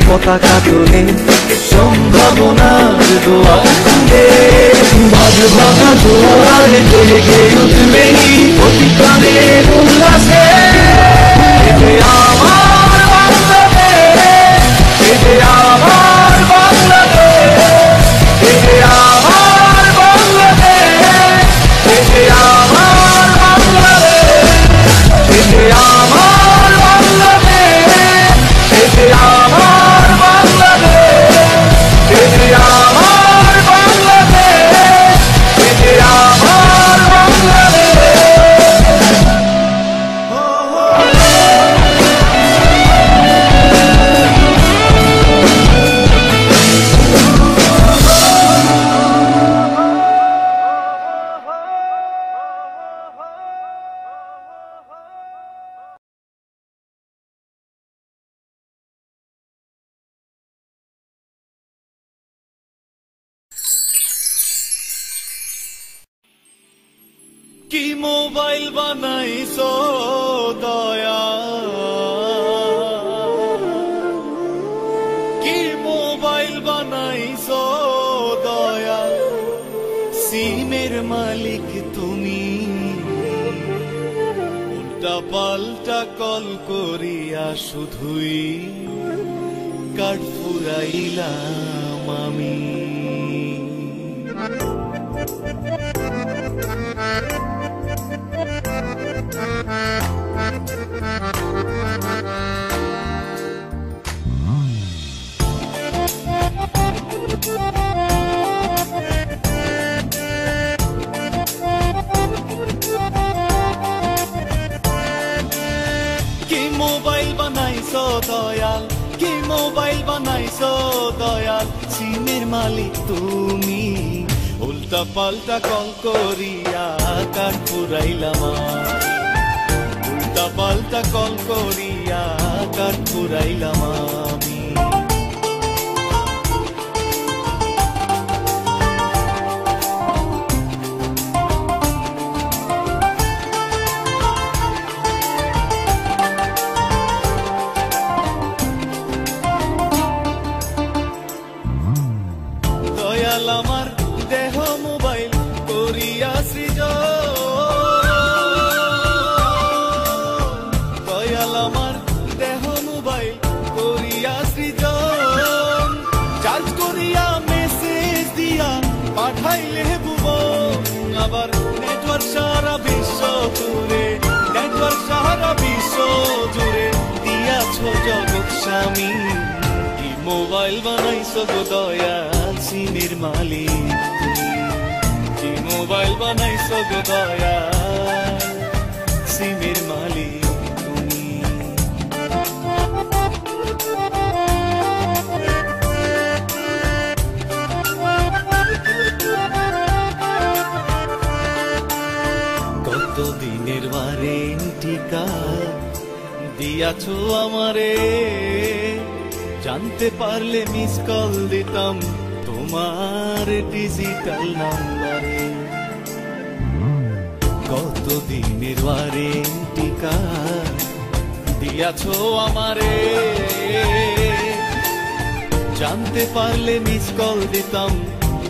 পতাকা তোলে সম্ভাবনার দোয়ার খুলে। বাঁধ ভাঙা জোয়ার জেগে উঠবে অতি প্রাণের উল্লাসে। এতে আমার বাংলাদেশ, এতে আমার বাংলাদেশ, এতে আমার বাংলাদেশ, এতে আমার বাংলাদেশ, এতে আমার বাংলাদেশ, এতে আমার বাংলাদেশ, এতে আমার বাংলাদেশ, এতে আমার বাংলাদেশ। কি মোবাইল বানাইছো দয়া, কি মোবাইল বানাইছো দয়া, সিমের মালিক তুমি, উল্টা পাল্টা কল করিয়া শুধুই কাঠ ফুরাইলাম আমি। কি মোবাইল বানাইছো দয়াল, কি মোবাইল বানাইছো দয়াল, সিমের মালিক তুমি, উল্টা পাল্টা কল করিয়া কাঠ ফুরাইলাম। উল্টা পাল্টা কল করিয়া কাঠ ফুরাইলাম আমি। দয়াল আমার দেহ মোবাইল করিয়া সৃজন, দয়াল আমার দেহ মোবাইল করিয়া সৃজন, চার্জ করিয়া মেসেজ দিয়া পাঠাইলে ভুবন, আবার নেটওয়ার্ক সারা বিশ্ব জুড়ে, নেটওয়ার্ক সারা বিশ্ব জুড়ে দিয়াছ জগৎ স্বামী। কি মোবাইল বানাইছো গো দয়াল, সিমের মালিক তুমি, কি মোবাইল বানাইছো গো দয়াল, সিমের মালিক তুমি। কতদিনের ওয়ারেন্টি কার্ড দিয়াছো আমারে, জানতে পারলে মিস কল দিতাম তোমার ডিজিটাল নাম্বারে। কতদিনের ওয়ারেন্টি কার্ড দিয়াছো আমারে, জানতে পারলে মিস কল দিতাম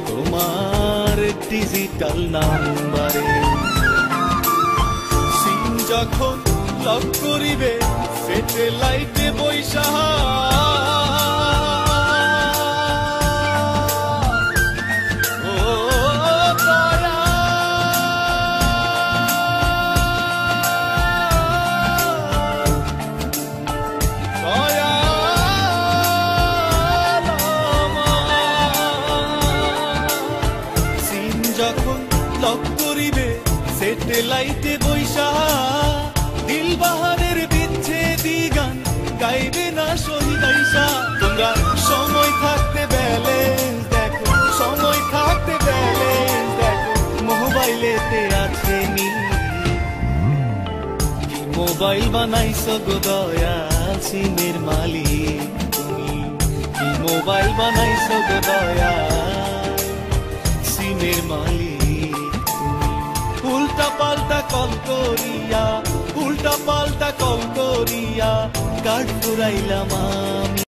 তোমার ডিজিটাল নাম্বারে। সিম যখন লক করিবে স্যাটেলাইটে বৈশা, যখন লক করিবে স্যাটেলাইটে বৈশা, দিল বাহারের বিচ্ছেদি গান গাইবে না শহীদ আইসা। তোমরা সময় থাকতে ব্যালেন্স দেখো, সময় থাকতে ব্যালেন্স দেখো, মোবাইলেতে আছে নি। কি মোবাইল বানাইছো গো দয়াল, সিমের মালিক তুমি, কি মোবাইল বানাইছো গো দয়াল, সিমের মালিক তুমি। উল্টা পাল্টা কল করিয়া, উল্টা পাল্টা কল করিয়া কাঠ ফুরাইলাম আমি।